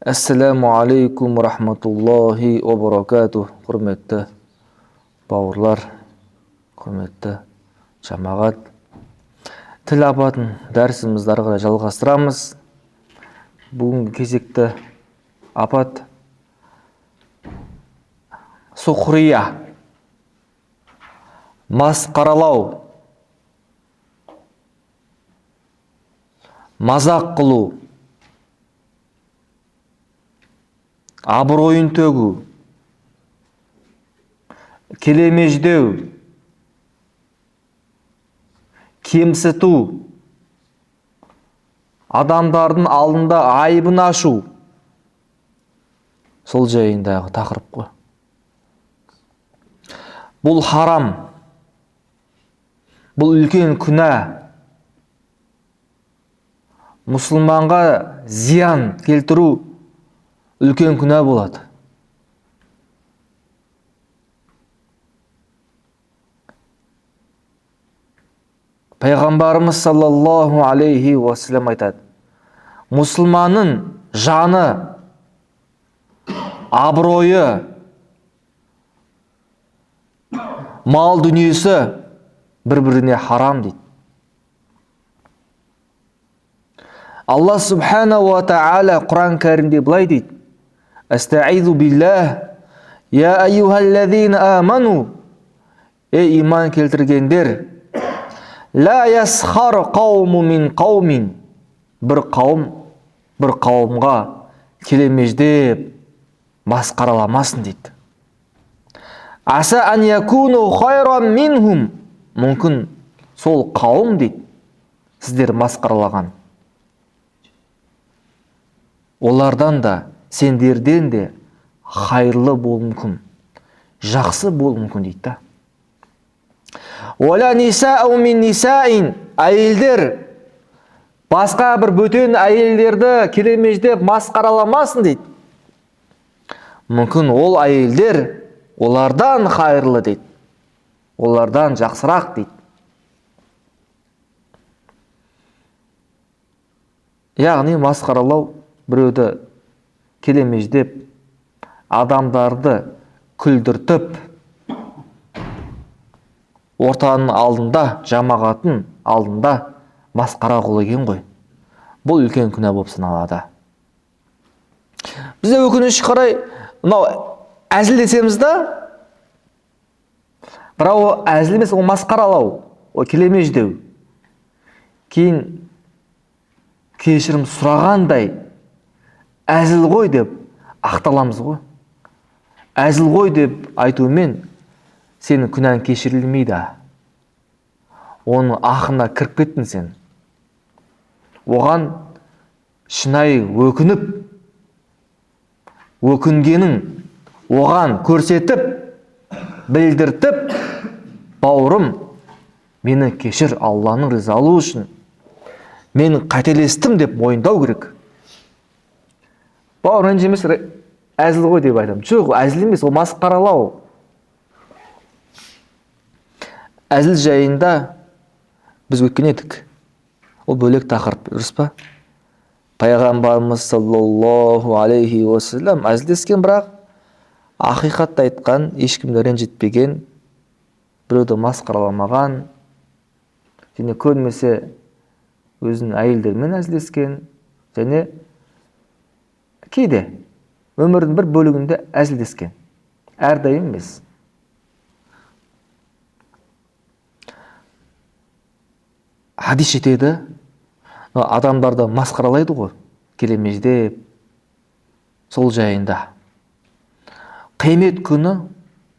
Assalamu алейкум рахматуллахи ва баракатух. Құрметті бауырлар, құрметті жамағат. Тіл апатын дәрісімізді ары қарай жалғастырамыз. Бүгінгі кезекті апат сухрия, масқаралау, мазақ қылу, абыройын төгу, келемеждеу, кемсіту, адамдардың алдында айыбын ашу. Сол жайындағы тақырып қой. Бұл харам, бұл үлкен күнә, мұсылманға зиян келтіру үлкен күнә болады. Пайғамбарымыз саллаллаху алейхи уассалам айтады: мұсылманның жаны, абыройы, мал дүниесі бір-біріне харам дейді. Алла субханаху ва тағала Құран кәрімде былай дейді: Астаизу биллах, я айюхаллазина аману, ей иман келтіргендер, ла ясхар қауму мин қаумин, бір қауым бір қауымға келемеждеп масқараламасын дейді. Аса ан якуну хайран минхум, мүмкін сол қауым дейді сіздер масқаралаған, олардан да сендерден де хайырлы болуы мүмкін, жақсы болуы мүмкін дейді да. Уала нисау мин нисаин, әйелдер басқа бір бөтен әйелдерді келемеждеп масқараламасын дейді. Мүмкін ол әйелдер олардан хайырлы дейді, олардан жақсырақ дейді. Яғни масқаралау, біреуді келемеждеп, адамдарды күлдіртіп, ортаның алдында, жамағаттың алдында масқара қылу екен ғой. Бұл үлкен күнә болып саналады. Бізде өкінішке қарай мынау әзілдесеміз да, бірақ ол әзіл емес, ол масқаралау, ол келемеждеу. Кейін кешірім сұрағандай әзіл ғой деп ақталамыз ғой. Әзіл ғой деп айтумен сенің күнәң кешірілмейді. Оның ақына кіріп кеттің сен. Оған шынайы өкініп, өкінгенің оған көрсетіп, білдіртіп, бауырым, мені кешір, Алланың ризалығы үшін, мен қателестім деп мойындау керек. Бауыр, ренжімес, әзіл ғой деп айтамын. Жоқ, әзіл емес, ол масқаралау. Әзіл жайында біз өткен едік. Ол бөлек тақырып, дұрыс па? Пайғамбарымыз саллаллаху алейхи уассалам әзілдескен, бірақ ақиқатты айтқан, ешкімді ренжітпеген, біреуді масқараламаған, және көрмесе өзінің әйелдермен әзілдескен, және кейде өмірдің бір бөлігінде әзілдескен. Әрдайым емес. Хадис жетеді, адамдарды масқаралайды ғой, келемеждеп, сол жайында. Қиямет күні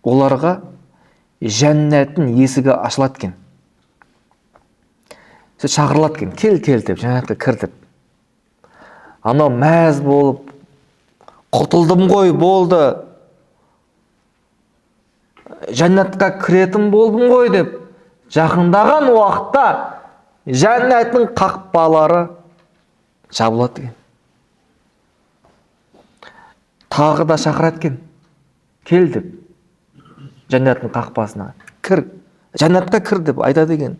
оларға жәннаттың есігі ашылады екен. Шақырылады екен, кел деп, жәннатқа кір деп. Анау мәз болып, құтылдым ғой, болды, жәннатқа кіретін болдым ғой деп жақындаған уақытта жәннаттың қақпалары жабылады екен. Тағы да шақырады екен, кел деп, жәннаттың қақпасына кір, жәннатқа кір деп айтады екен.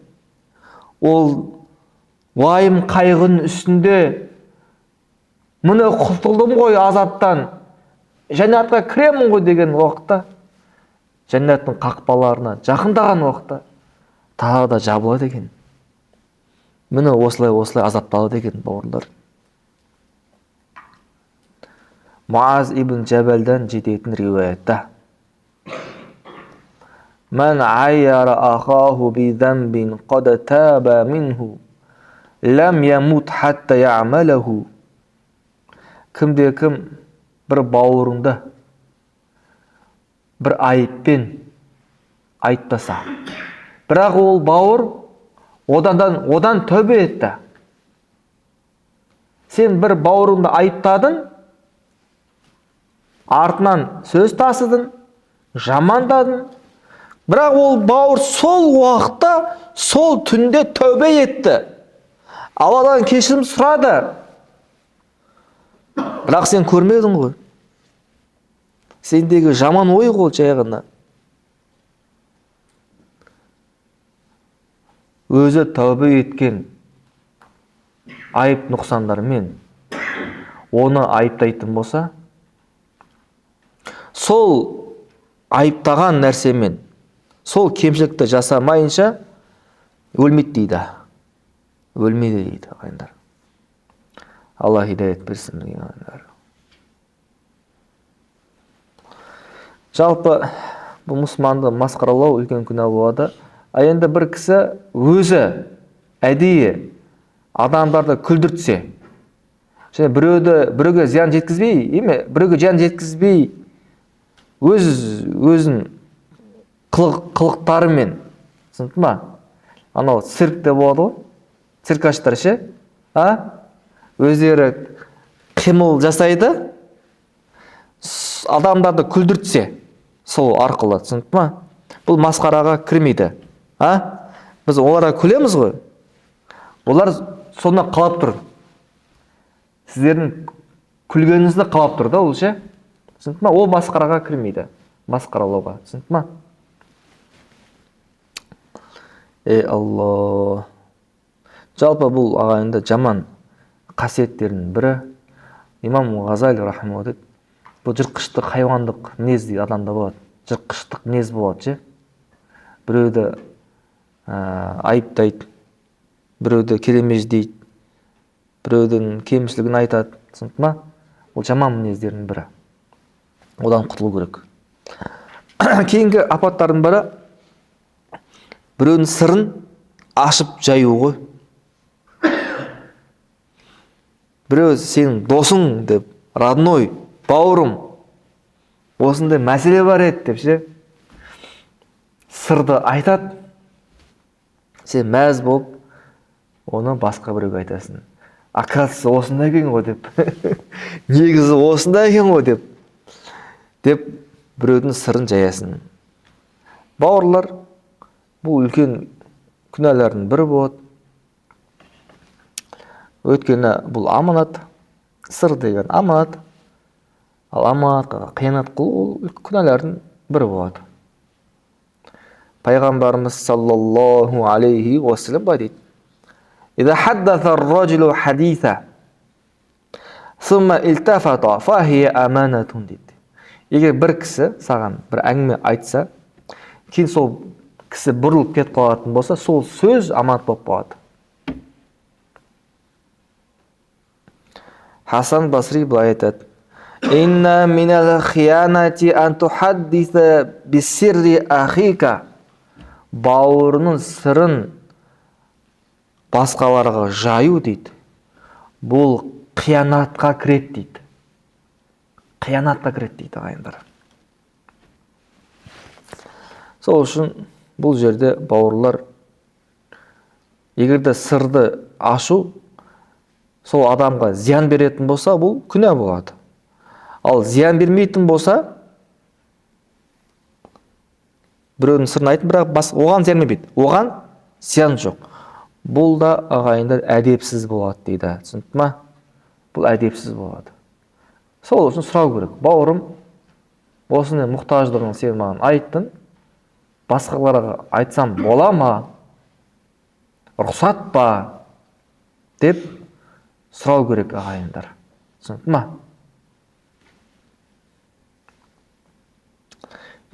Ол уайым қайғының үстінде міне құтылдым ғой азаптан, жәннатқа кіремін ғой деген уақытта, жәннаттың қақпаларына жақындаған уақытта тағы да жабылады екен. Міне осылай азапталады екен, бауырлар. Муаз ибн Джабалдан жететін риуаятта: Мән айяра ахаху би замбин қад таба минху лам ямут хатта я'малаху. Кімде-кім бір бауырыңды бір айыппен айыптаса, бірақ ол бауыр одан тәубе етті. Сен бір бауырыңды айыптадың, артынан сөз тасыдың, жамандадың, бірақ ол бауыр сол уақытта, сол түнде тәубе етті. Алладан кешірім сұрады. Бірақ сен көрмедің ғой. Сендегі жаман ой ғой жай ғана. Өзі тәубе еткен айып нұқсандармен оны айыптайтын болса, сол айыптаған нәрсемен сол кемшілікті жасамайынша өлмейді дейді. Өлмейді дейді ағайындар. Алла хидаят берсін деген ағайындар. Жалпы бұл мұсылманды масқаралау үлкен күнә болады. Енді бір кісі өзі әдейі адамдарды күлдіртсе, және біреуге зиян жеткізбей, біреуге зиян жеткізбей, өзін қылықтарымен, түсінді ма? Анау циркте болады ғой, циркаштар ше, өздері қимыл жасайды, адамдарды күлдіртсе, сол арқылы, түсінді ма? Бұл масқараға кірмейді. Біз оларға күлеміз ғой. Олар сонда қалап тұр. Сіздердің күлгеніңізді қалап тұр да, ол ше. Түсінді ма? Ол масқараға кірмейді. Масқаралауға. Түсінді ма? Алла. Жалпы бұл ағайында жаман қасиеттерінің бірі. Имам Ғазали рахимахулла дейді, бұл жыртқыштық, хайуандық мінез дейді адамда болады. Жыртқыштық мінез болады ше. Біреуді айыптайды, біреуді келемеждейді, біреудің кемшілігін айтады, түсінді ма? Ол жаман мінездердің бірі. Одан құтылу керек. Кейінгі апаттардың бірі біреудің сырын ашып жаю ғой. Біреу сенің досың деп, родной, бауырым, осындай мәселе бар еді деп ше, сырды айтады. Сен мәз болып, оны басқа біреуге айтасың. Оказывается, осындай екен ғой деп. Негізі осындай екен ғой деп біреудің сырын жаясың. Бауырлар, бұл үлкен күнәлардың бірі болады. Өйткені бұл аманат, сыр деген аманат. Ал аманатқа қиянат қылу ол күнәлардың бірі болады. Пайғамбарымыз саллаллаху алейхи уассалам былай дейді: «Иза хаддаса ар-раджулу хадиса, сумма илтафата, фахия аманатун» дейді. Егер бір кісі саған бір әңгіме айтса, кейін сол кісі бұрылып кетіп қалатын болса, сол сөз аманат болып қалады. Хасан Басри былай айтады: «Инна минал хиянати ан тухаддиса бисирри ахика». Бауырының сырын басқаларға жаю дейді. Бұл қиянатқа кіреді дейді. Қиянатқа кіреді дейді ағайындар. Сол үшін бұл жерде бауырлар, егерде сырды ашу сол адамға зиян беретін болса, бұл күнә болады. Ал зиян бермейтін болса, біреудің сырын айтып, бірақ оған зиян бермейді. Оған зиян жоқ. Бұл да ағайындар әдепсіз болады дейді. Түсінді ма? Бұл әдепсіз болады. Сол үшін сұрау керек. Бауырым, осыны мұқтаждығын сен маған айттың, басқаларға айтсам бола ма? Рұқсат па? Деп сұрау керек ағайындар. Түсінікті ма?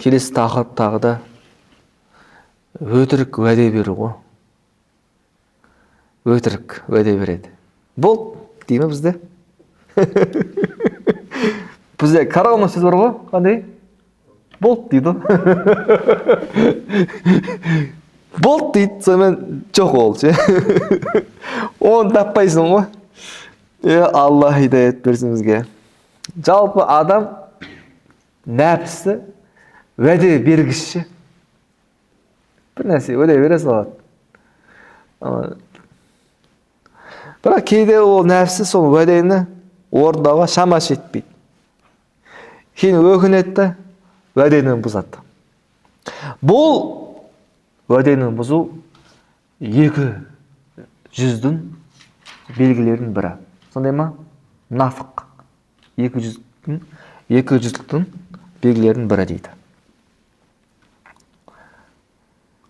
Келесі тақырып тағы да өтірік уәде беру ғой. Өтірік уәде береді. Бол, деймі бізде? Бізде қарағына сөз бар ғой, қандай? Бол дейді. Бол дейді, сонымен жоқ ол ше. Оны таппайсың ғой. Алла хидаят берсін бізге. Жалпы адам нәпсі уәде бергіші. Бір нәрсе уәде бере салады. Бірақ кейде ол нәпсі сол уәдені орындауға шамасы жетпейді. Кейін өкінеді да уәдені бұзады. Бұл уәдені бұзу екі жүздің белгілерінің бірі. Сондай ма? Нафық. Екі жүздіктің белгілерінің бірі дейді.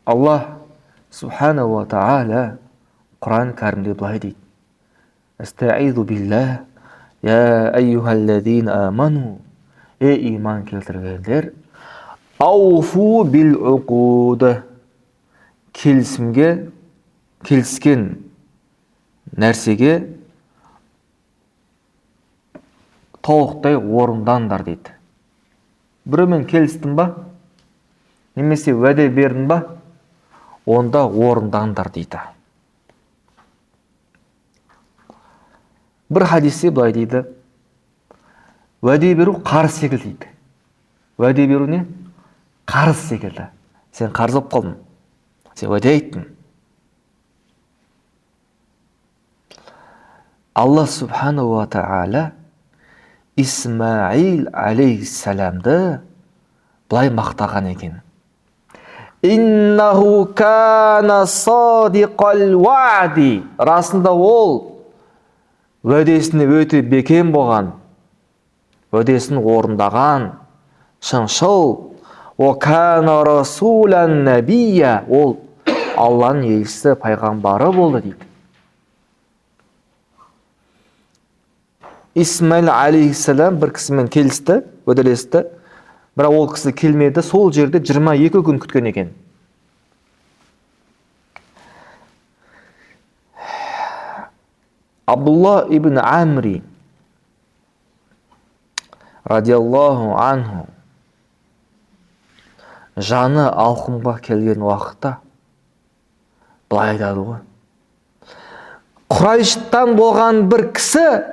Аллах Субхана ва Та'аля Құран кәрімде былай дейді. Астаизу биллах, я айюхаллазин аману, иман келтіргендер, ауфу бил уқуды, келіскен нәрсеге толықтай орындаңдар дейді. Біреумен келістің ба? Немесе уәде бердің ба? Онда орындаңдар дейді. Бір хадисте былай дейді. Уәде беру қарыз секілді дейді. Уәде беру не? Қарыз секілді. Сен қарыз болып қалдың. Сен уәде айттың. Алла Субхана ва Та'аля Исмаил алейхиссаламды былай мақтаған екен. Иннаху кана садиқал ва'ди. Расында ол уәдесіне өте бекем болған, уәдесін орындаған, шыншыл. О кана расулан набия. Ол Алланың елшісі, пайғамбары болды дейді. Исмаил алейхиссалам бір кісімен келісті, уәделесті. Бірақ ол кісі келмеді, сол жерде 22 күн күткен екен. Абдулла ибн Амри радиаллаху анху жаны алқымға келген уақытта былай айтады ғой. Құрайыштан болған бір кісі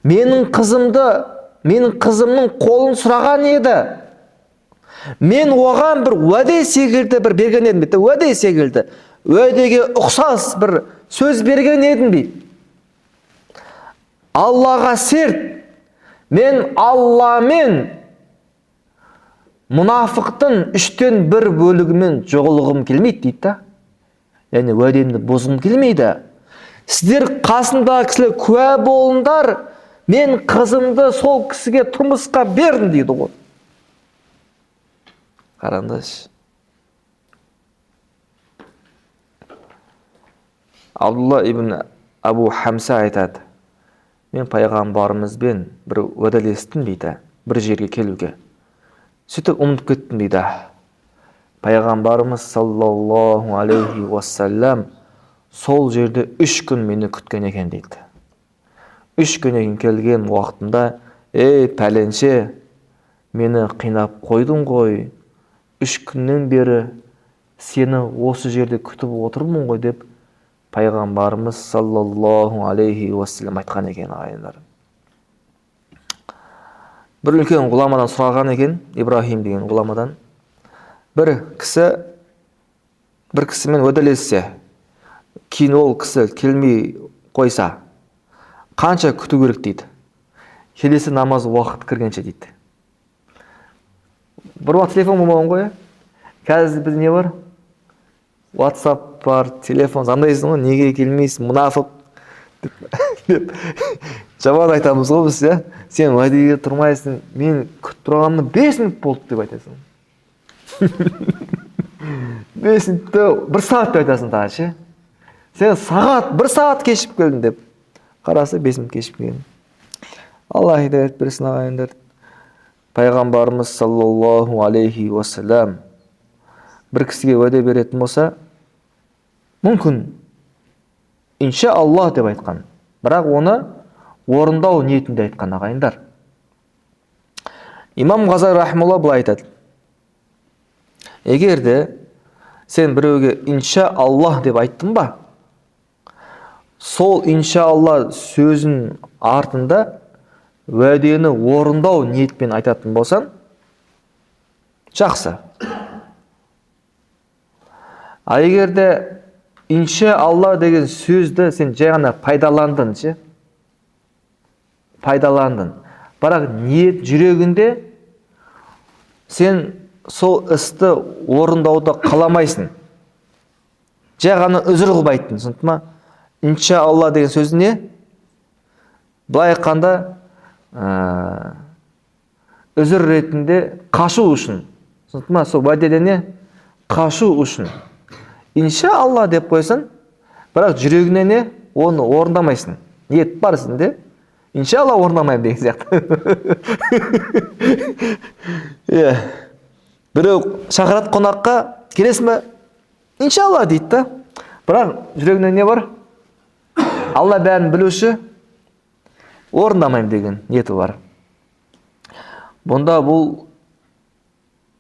менің қызымның қолын сұраған еді. Мен оған бір уәде секілді бір берген едім дейді. Уәде секілді. Уәдеге ұқсас бір сөз берген едім дейді. Аллаға серт. Мен Алламен мұнафықтың 3-тен 1 бөлігімен жоғылғым келмейді дейді да. Яғни уәдемді бұзғым келмейді. Сіздер қасында кісілер куә болыңдар. Мен қызымды сол кісіге тұрмысқа бердім дейді ғой. Қараңдаршы. Абдулла ибн Абу Хамса айтады. Мен пайғамбарымызбен бір уәделестім дейді, бір жерге келуге. Сөйтіп ұмытып кеттім дейді. Пайғамбарымыз саллаллаху алейхи уассалам сол жерде 3 күн мені күткен екен дейді. 3 күннен келген уақытында, пәленше, мені қинап қойдың ғой, 3 күннен бері сені осы жерде күтіп отырмын ғой деп пайғамбарымыз саллаллаху алейхи уассалам айтқан екен ағайындар. Бір үлкен ғұламадан сұраған екен, Ибрахим деген ғұламадан. Бір кісімен уәделессе, кейін ол кісі келмей қойса, қанша күту керек дейді. Келесі намаз уақыт кіргенше дейді. Бір уақыт телефон болмаған ғой. Қазір біз не бар? WhatsApp бар, телефон, андайсың ғой, неге келмейсің, мұнафық деп жауап айтамыз ғой біз, сен уәдеге тұрмайсың, мен күтіп тұрғанымда 5 минут болды деп айтасың. 5 минутты 1 сағат деп айтасың тағы ше. Сен 1 сағат кешіп келдің деп. Қарасы 5 минут кешіп келген. Алла хидаят берсін ағайындар. Пайғамбарымыз саллаллаху алейхи уассалам бір кісіге уәде беретін болса, мүмкін инша Аллах деп айтқан, бірақ оны орындау ниетінде айтқан ағайындар. Имам Ғазали рахималла былай айтады: егерде сен біреуге инша Аллах деп айттың ба, сол инша Аллах сөзін артында уәдені орындау ниетпен айтатын болсан, жақсы. А егерде инша Алла деген сөзді сен жай ғана пайдаландың, пайдаландың, бірақ ниет жүрегінде сен сол істі орындауды қаламайсың, жай ғана үзір қылып айттың, түсіндің ма? Инша Алла деген сөзі не? Былай айтқанда үзір ретінде қашу үшін, түсіндің ма? Сол уәдеден не? Қашу үшін инша Алла деп қойсын, бірақ жүрегіне не? Оны орындамайсың. Ниет бар сізде, инша Алла орындамаймын деген сияқты. Біреу шақырат қонаққа, келесің бе? Инша Алла дейді да, бірақ жүрегіне не бар? Алла бәрін білуші, орындамаймын деген ниеті бар. Бұнда бұл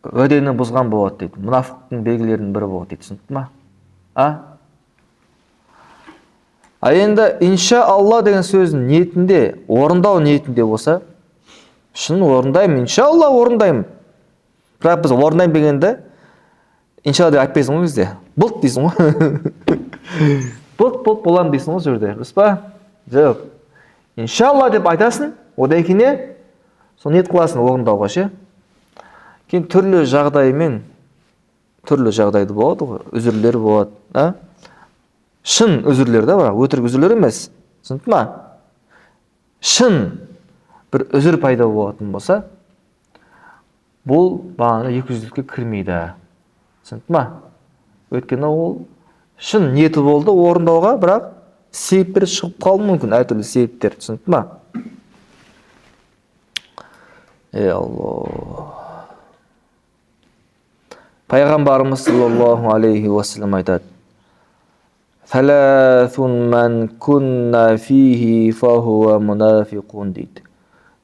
уәдені бұзған болады дейді. Мұнафықтың белгілерінің бірі болады дейді, түсіндің ма? А енді инша Алла деген сөздің ниетінде, орындау ниетінде болса, шын орындаймын, инша Алла орындаймын. Бірақ біз орындаймын дегенде, инша Алла деп айтпайсың ғой бізде. Бұлт дейсің ғой. Бұлт болам дейсің ғой жерде. Дұрыс па? Жоқ. Инша Алла деп айтасың, одан кейін сол ниет қыласың орындауға, ше. Кейін түрлі жағдаймен, түрлі жағдайды болады ғой, үзірлер болады, шын үзірлер да, бірақ өтірік үзірлер емес, түсіндің ма? Шын бір үзір пайда болатын болса, бұл бағана 200-лікке кірмейді, түсіндің ма? Өйткені ол шын ниеті болды орындауға, бірақ себептер шығып қалуы мүмкін, әртүрлі себептер, түсіндің ма? Аллах. Пайғамбарымыз саллаллаху алейхи уассалам айтады: «Фәләthun мән күнна фихи фахуа мұнафиқун» дейді.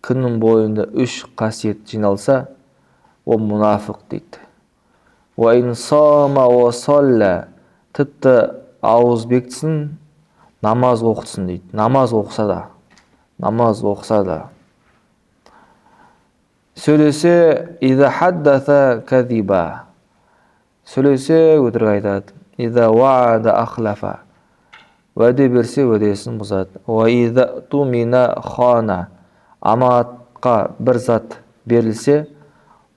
Күннің бойында 3 қасиет жиналса, ол мұнафиқ дейді. «Ва ин сама ва салла», тіпті ауыз бекітсін, намаз оқытсын дейді. Намаз оқыса да. Сөйлесе, «Иза хаддаса кәзиба», сөйлесе өтірік айтады. «Иза ваада ахлафа», уәде берсе уәдесін бұзады. «Ва иза тумина хана», аманатқа бір зат берілсе,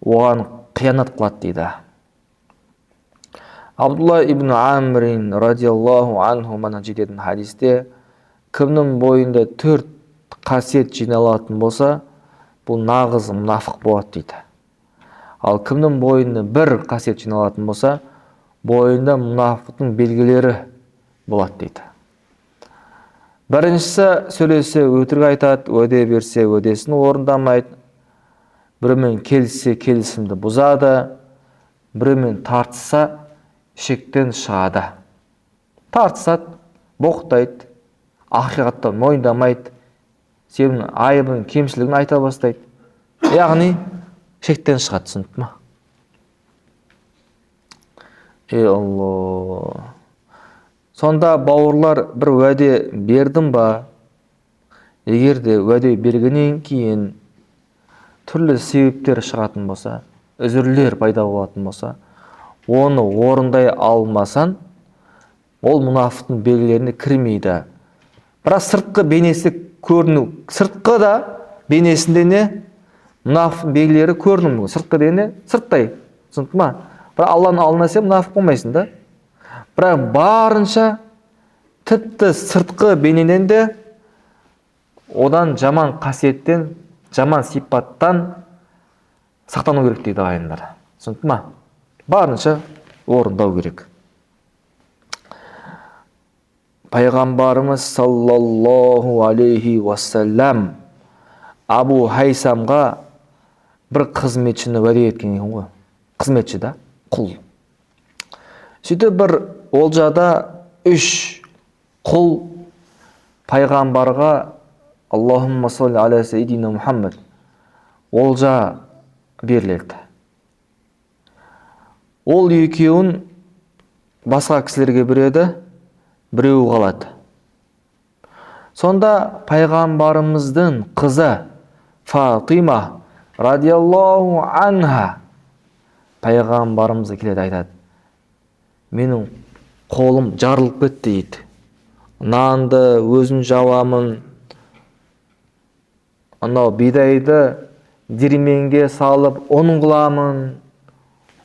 оған қиянат қылады дейді. Абдулла ибн Амрин радиаллаху анху мана жететін хадисте, кімнің бойында 4 қасиет жиналатын болса, бұл нағыз мұнафық болады дейді. Ал кімнің бойында 1 қасиет жиналатын болса, бойында мұнафықтың белгілері болады дейді. Біріншісі, сөйлесе өтірік айтады, уәде берсе уәдесін орындамайды, біреумен келіссе келісімді бұзады, біреумен тартысса шектен шығады. Тартысады, боқтайды, ақиқаттан мойындамайды, сенің айыбын, кемшілігін айта бастайды. Яғни шектен шығады, түсінді ма? Алла. Сонда бауырлар, бір уәде бердім ба? Егерде уәде бергеннен кейін түрлі себептер шығатын болса, үзірлер пайда болатын болса, оны орындай алмасан, ол мұнафықтың белгілеріне кірмейді. Бірақ сыртқы бейнесі көріну, сыртқы да бейнесінде не? Мұнафықтың белгілері көріну. Сыртқы дене, сырттай, түсінді ма? Бірақ Алланың алдына сен мұнафық болмайсың да. Бірақ барынша тіпті сыртқы бейнеден де одан жаман қасиеттен, жаман сипаттан сақтану керек дейді ағайындар. Түсінді ма? Барынша орындау керек. пайғамбарымыз саллаллаху алейхи уассалам Абу Хайсамға бір қызметшіні уәде еткен екен ғой. Қызметші да, құл. Сөйтіп бір олжада 3 құл пайғамбарға Аллахумма салли аля сейдина Мұхаммад олжа беріледі. Ол екеуін басқа кісілерге береді, біреу қалады. Сонда пайғамбарымыздың қызы Фатима радиаллаху анха пайғамбарымызға келеді, айтады: менің қолым жарылып кетті дейді. Нанды өзім жауамын, анау бидайды дерменге салып ұн қыламын,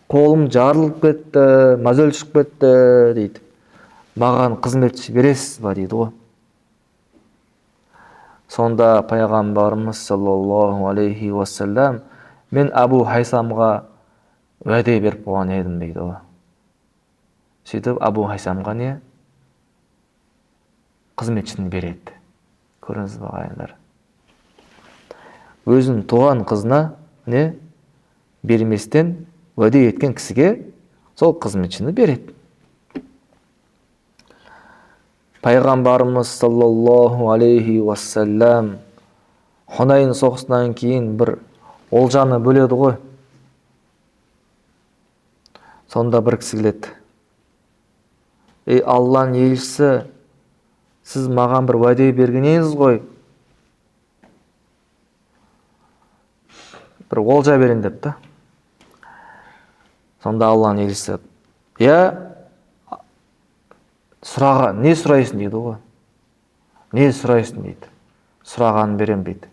қолым жарылып кетті, мазөл шығып кетті дейді. Маған қызметші бересіз ба дейді ғой. Сонда пайғамбарымыз саллаллаху алейхи уассалам: мен Абу Хайсамға уәде беріп қойған едім дейді ғой. Сөйтіп Абу Хайсамға не? Қызметшіні береді. Көріңіз бе ағайындар. Өзінің туған қызына не берместен уәде еткен кісіге сол қызметшіні береді. Пайғамбарымыз саллаллаху алейхи уассалам Хунайн соғысынан кейін бір олжаны бөледі ғой. Сонда бір кісі келеді: ей Алланың елшісі, сіз маған бір уәде берген едіңіз ғой, бір олжа берін депті. Сонда Алланың елшісі: сұраға, не сұрайсың дейді ғой. Не сұрайсың дейді. Сұрағанын берем дейді.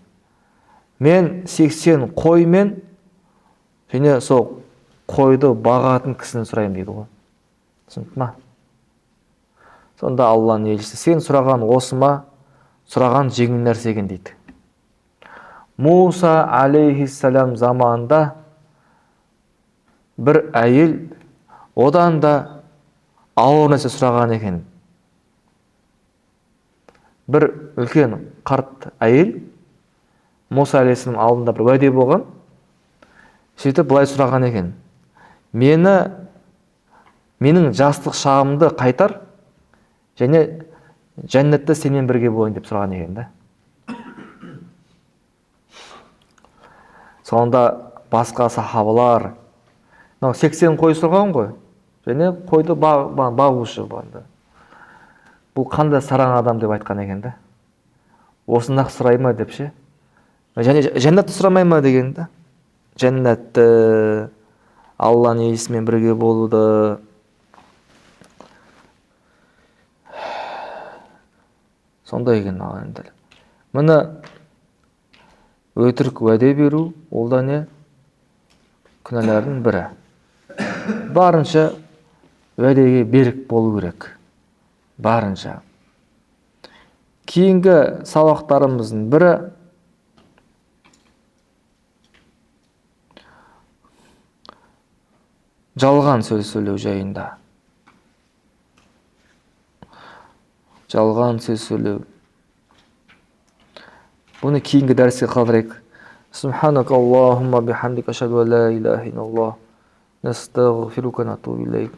Мен 80 қой мен және сол қойды бағатын кісіні сұрайым дейді ғой. Түсінді ма? Сонда Алланың елшісі: сен сұраған осы ма? Сұраған жеңіл нәрсе екен дейді. Муса алейхиссалам заманында бір әйел одан да ауыр нәрсе сұраған екен. Бір үлкен қарт әйел Муса алейхиссалам алдында бір уәде болған. Сөйтіп былай сұраған екен: менің жастық шағымды қайтар және жәннатта сенен бірге болайын деп сұраған екен да. Сонда басқа сахабалар 80 қой сұрған ғой. Және қойды бағушы банды. Бұл қандай сараң адам деп айтқан екен да. Осыны сұрай ма деп ше. Және жәннатты сұрамай ма деген да. Жәннатты, Алланың елшісімен бірге болуды. Сондай екен ағайындар. Міне өтірік уәде беру, ол да не? Күнәлардың бірі. Барынша уәдеге берік болу керек. Барынша. Кейінгі сабақтарымыздың бірі жалған сөз сөйлеу жайында. Жалған сөз сөйлеу. Бұны кейінгі дәріске қалдырайық. Субханак Аллахумма бихамдика ашһаду ан ла илаха иллаллах. Настағфирука ва натубу илейк.